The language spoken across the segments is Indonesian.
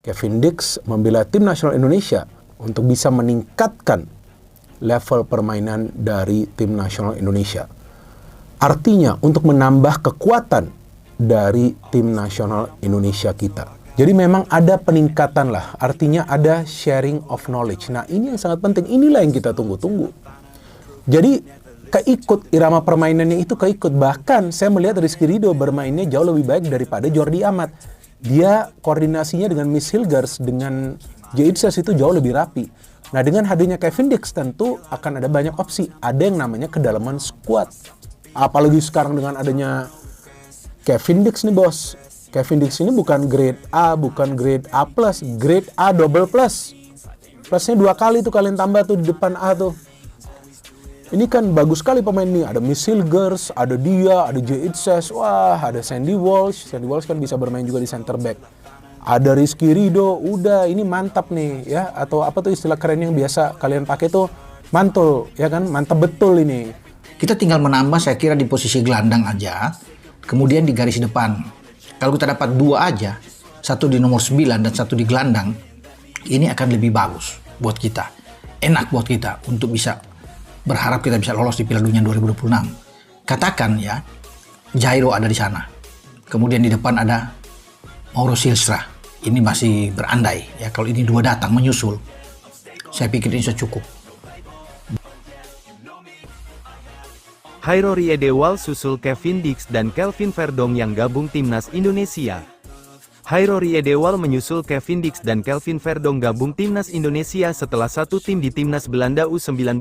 Kevin Dix membela tim nasional Indonesia untuk bisa meningkatkan level permainan dari tim nasional Indonesia. Artinya untuk menambah kekuatan dari tim nasional Indonesia kita. Jadi memang ada peningkatan lah, artinya ada sharing of knowledge. Nah ini yang sangat penting, inilah yang kita tunggu-tunggu. Jadi keikut irama permainannya itu keikut. Bahkan saya melihat Rizky Ridho bermainnya jauh lebih baik daripada Jordi Amat. Dia koordinasinya dengan Miss Hilgers, dengan Jaitzes itu jauh lebih rapi. Nah dengan hadirnya Kevin Dix tentu akan ada banyak opsi. Ada yang namanya kedalaman squad. Apalagi sekarang dengan adanya Kevin Dix nih bos. Kevin Dix ini bukan grade A, bukan grade A+, grade A double plus. Plusnya 2 kali tuh kalian tambah tuh di depan A tuh. Ini kan bagus sekali pemain ini. Ada Miss Hilgers, ada dia, ada Jaitzes, wah ada Sandy Walsh. Sandy Walsh kan bisa bermain juga di center back. Ada Rizky Ridho, udah ini mantap nih ya. Atau apa tuh istilah keren yang biasa kalian pakai tuh, mantul ya kan, mantap betul ini. Kita tinggal menambah saya kira di posisi gelandang aja, kemudian di garis depan. Kalau kita dapat 2 aja, satu di nomor 9 dan satu di gelandang, ini akan lebih bagus buat kita. Enak buat kita untuk bisa berharap kita bisa lolos di Piala Dunia 2026. Katakan ya, Jairo ada di sana. Kemudian di depan ada Mauro Silstra. Ini masih berandai ya, kalau ini 2 datang menyusul, saya pikir ini sudah cukup. Hairori Edewal susul Kevin Dix dan Kelvin Verdong yang gabung timnas Indonesia. Hairori Edewal menyusul Kevin Dix dan Kelvin Verdong gabung timnas Indonesia setelah satu tim di timnas Belanda U19,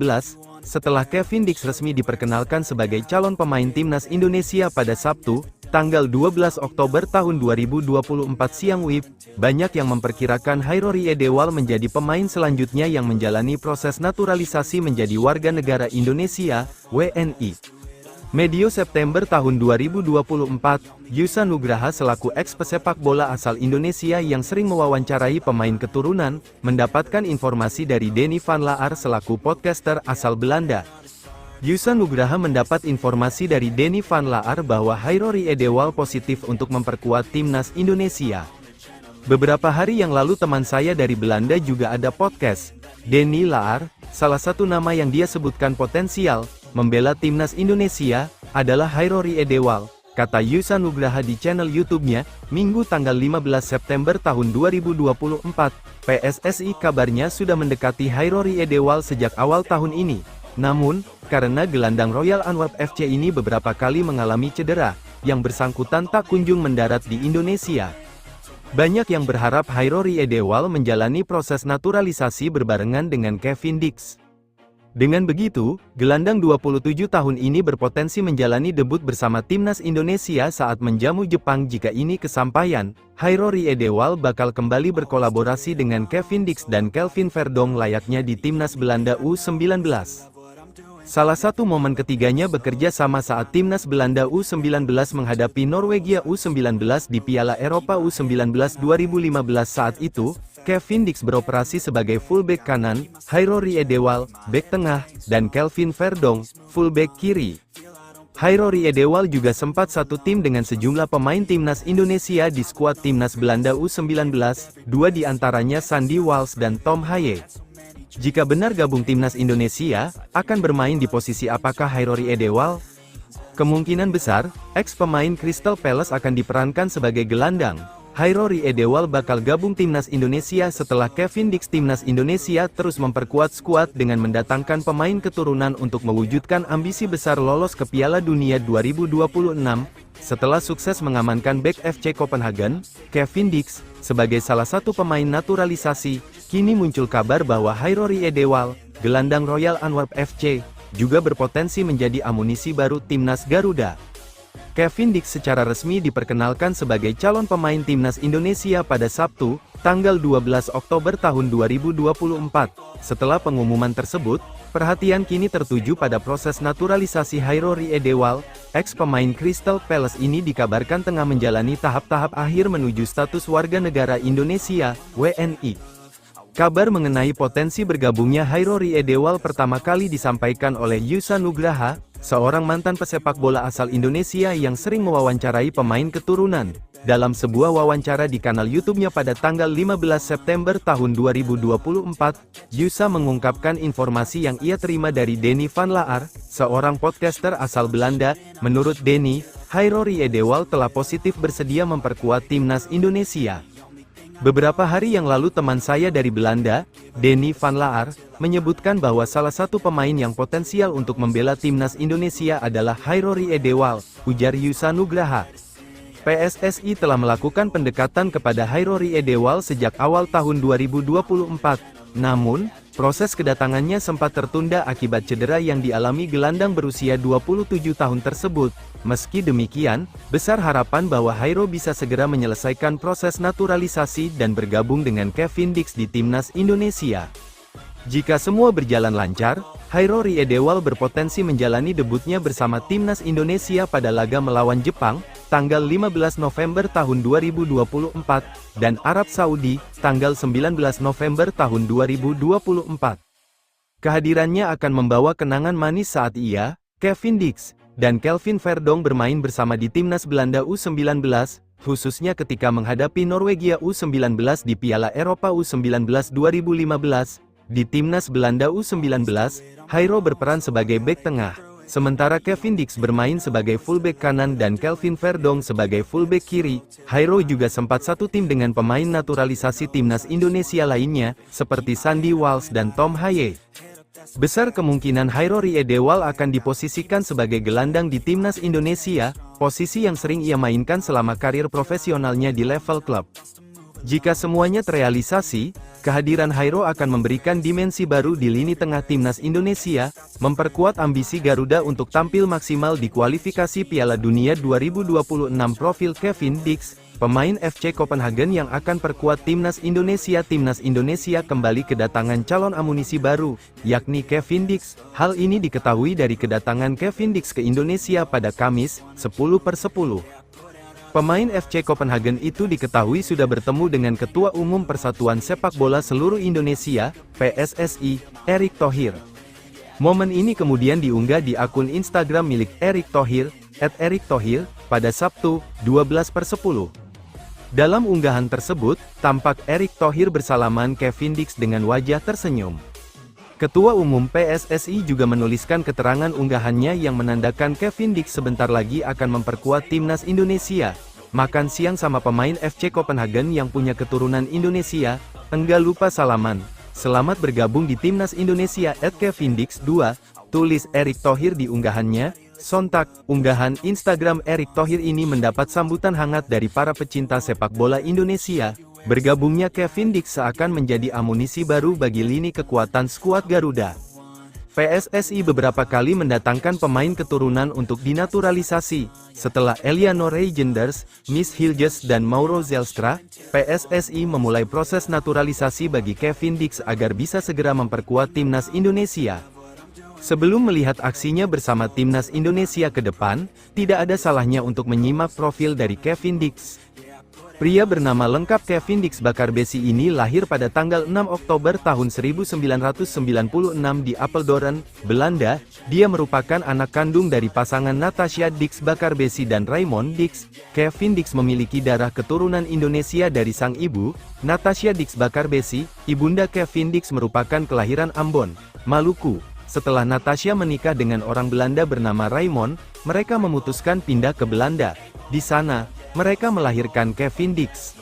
setelah Kevin Dix resmi diperkenalkan sebagai calon pemain timnas Indonesia pada Sabtu, tanggal 12 Oktober tahun 2024 siang WIB, banyak yang memperkirakan Hairori Edewal menjadi pemain selanjutnya yang menjalani proses naturalisasi menjadi warga negara Indonesia, WNI. Medio September tahun 2024, Yusa Nugraha selaku ex-pesepak bola asal Indonesia yang sering mewawancarai pemain keturunan, mendapatkan informasi dari Denny van Laar selaku podcaster asal Belanda. Yusa Nugraha mendapat informasi dari Denny van Laar bahwa Hairori Edewal positif untuk memperkuat timnas Indonesia. Beberapa hari yang lalu teman saya dari Belanda juga ada podcast. Denny Laar, salah satu nama yang dia sebutkan potensial membela timnas Indonesia adalah Hairori Edewal, kata Yusa Nugraha di channel YouTube-nya, Minggu tanggal 15 September tahun 2024. PSSI kabarnya sudah mendekati Hairori Edewal sejak awal tahun ini. Namun, karena gelandang Royal Antwerp FC ini beberapa kali mengalami cedera, yang bersangkutan tak kunjung mendarat di Indonesia. Banyak yang berharap Hairori Edewal menjalani proses naturalisasi berbarengan dengan Kevin Dix. Dengan begitu, gelandang 27 tahun ini berpotensi menjalani debut bersama timnas Indonesia saat menjamu Jepang. Jika ini kesampaian, Hairori Edewal bakal kembali berkolaborasi dengan Kevin Dix dan Kelvin Verdong layaknya di timnas Belanda U19. Salah satu momen ketiganya bekerja sama saat timnas Belanda U19 menghadapi Norwegia U19 di Piala Eropa U19 2015. Saat itu, Kevin Dix beroperasi sebagai fullback kanan, Hairori Edewal, bek tengah, dan Kelvin Verdong, fullback kiri. Hairori Edewal juga sempat satu tim dengan sejumlah pemain timnas Indonesia di skuad timnas Belanda U19, 2 diantaranya Sandy Walsh dan Tom Haye. Jika benar gabung timnas Indonesia, akan bermain di posisi apakah Hairori Edewal? Kemungkinan besar, ex-pemain Crystal Palace akan diperankan sebagai gelandang. Hairori Edewal bakal gabung timnas Indonesia setelah Kevin Dix. Timnas Indonesia terus memperkuat skuad dengan mendatangkan pemain keturunan untuk mewujudkan ambisi besar lolos ke Piala Dunia 2026. Setelah sukses mengamankan bek FC Copenhagen, Kevin Dix, sebagai salah satu pemain naturalisasi, kini muncul kabar bahwa Hairori Edewal, gelandang Royal Antwerp FC, juga berpotensi menjadi amunisi baru timnas Garuda. Kevin Dix secara resmi diperkenalkan sebagai calon pemain timnas Indonesia pada Sabtu, tanggal 12 Oktober tahun 2024. Setelah pengumuman tersebut, perhatian kini tertuju pada proses naturalisasi Hairori Edewal. Ex-pemain Crystal Palace ini dikabarkan tengah menjalani tahap-tahap akhir menuju status warga negara Indonesia, WNI. Kabar mengenai potensi bergabungnya Hairori Edewal pertama kali disampaikan oleh Yusa Nugraha, seorang mantan pesepak bola asal Indonesia yang sering mewawancarai pemain keturunan. dalam sebuah wawancara di kanal YouTube-nya pada tanggal 15 September tahun 2024, Yusa mengungkapkan informasi yang ia terima dari Denny van Laar, seorang podcaster asal Belanda. Menurut Denny, Hairori Edewal telah positif bersedia memperkuat timnas Indonesia. Beberapa hari yang lalu teman saya dari Belanda, Denny van Laar, menyebutkan bahwa salah satu pemain yang potensial untuk membela timnas Indonesia adalah Hairori Edewal, ujar Yusa Nugraha. PSSI telah melakukan pendekatan kepada Hairori Edewal sejak awal tahun 2024. Namun, proses kedatangannya sempat tertunda akibat cedera yang dialami gelandang berusia 27 tahun tersebut. Meski demikian, besar harapan bahwa Hairo bisa segera menyelesaikan proses naturalisasi dan bergabung dengan Kevin Dix di timnas Indonesia. Jika semua berjalan lancar, Hairori Edewal berpotensi menjalani debutnya bersama timnas Indonesia pada laga melawan Jepang, tanggal 15 November tahun 2024, dan Arab Saudi, tanggal 19 November tahun 2024. Kehadirannya akan membawa kenangan manis saat ia, Kevin Dix, dan Kelvin Verdonk bermain bersama di timnas Belanda U19, khususnya ketika menghadapi Norwegia U19 di Piala Eropa U19 2015. Di timnas Belanda U19, Hairo berperan sebagai bek tengah, sementara Kevin Dix bermain sebagai fullback kanan dan Kelvin Verdonk sebagai fullback kiri. Hairo juga sempat satu tim dengan pemain naturalisasi timnas Indonesia lainnya, seperti Sandy Walsh dan Tom Haye. Besar kemungkinan Hairori Edewal akan diposisikan sebagai gelandang di timnas Indonesia, posisi yang sering ia mainkan selama karir profesionalnya di level klub. Jika semuanya terrealisasi, kehadiran Hairo akan memberikan dimensi baru di lini tengah timnas Indonesia, memperkuat ambisi Garuda untuk tampil maksimal di kualifikasi Piala Dunia 2026. Profil Kevin Dix, pemain FC Copenhagen yang akan perkuat timnas Indonesia. Timnas Indonesia kembali kedatangan calon amunisi baru, yakni Kevin Dix. Hal ini diketahui dari kedatangan Kevin Dix ke Indonesia pada Kamis, 10/10. Pemain FC Copenhagen itu diketahui sudah bertemu dengan Ketua Umum Persatuan Sepak Bola Seluruh Indonesia, PSSI, Erick Thohir. Momen ini kemudian diunggah di akun Instagram milik Erick Thohir, @ErickThohir, pada Sabtu, 12/10. Dalam unggahan tersebut, tampak Erick Thohir bersalaman Kevin Dix dengan wajah tersenyum. Ketua Umum PSSI juga menuliskan keterangan unggahannya yang menandakan Kevin Dix sebentar lagi akan memperkuat timnas Indonesia. Makan siang sama pemain FC Copenhagen yang punya keturunan Indonesia, enggak lupa salaman. Selamat bergabung di timnas Indonesia @KevinDix2, tulis Erick Thohir di unggahannya. Sontak, unggahan Instagram Erick Thohir ini mendapat sambutan hangat dari para pecinta sepak bola Indonesia. Bergabungnya Kevin Dix seakan menjadi amunisi baru bagi lini kekuatan skuad Garuda. PSSI beberapa kali mendatangkan pemain keturunan untuk dinaturalisasi. Setelah Eliano Reijenders, Miss Hilges dan Mauro Zelstra, PSSI memulai proses naturalisasi bagi Kevin Dix agar bisa segera memperkuat timnas Indonesia. Sebelum melihat aksinya bersama timnas Indonesia ke depan, tidak ada salahnya untuk menyimak profil dari Kevin Dix. Pria bernama lengkap Kevin Dix Bakarbesi ini lahir pada tanggal 6 Oktober tahun 1996 di Apeldoorn, Belanda. Dia merupakan anak kandung dari pasangan Natasha Dix Bakarbesi dan Raymond Dix. Kevin Dix memiliki darah keturunan Indonesia dari sang ibu, Natasha Dix Bakarbesi. Ibunda Kevin Dix merupakan kelahiran Ambon, Maluku. Setelah Natasha menikah dengan orang Belanda bernama Raymond, mereka memutuskan pindah ke Belanda. Di sana, mereka melahirkan Kevin Dix.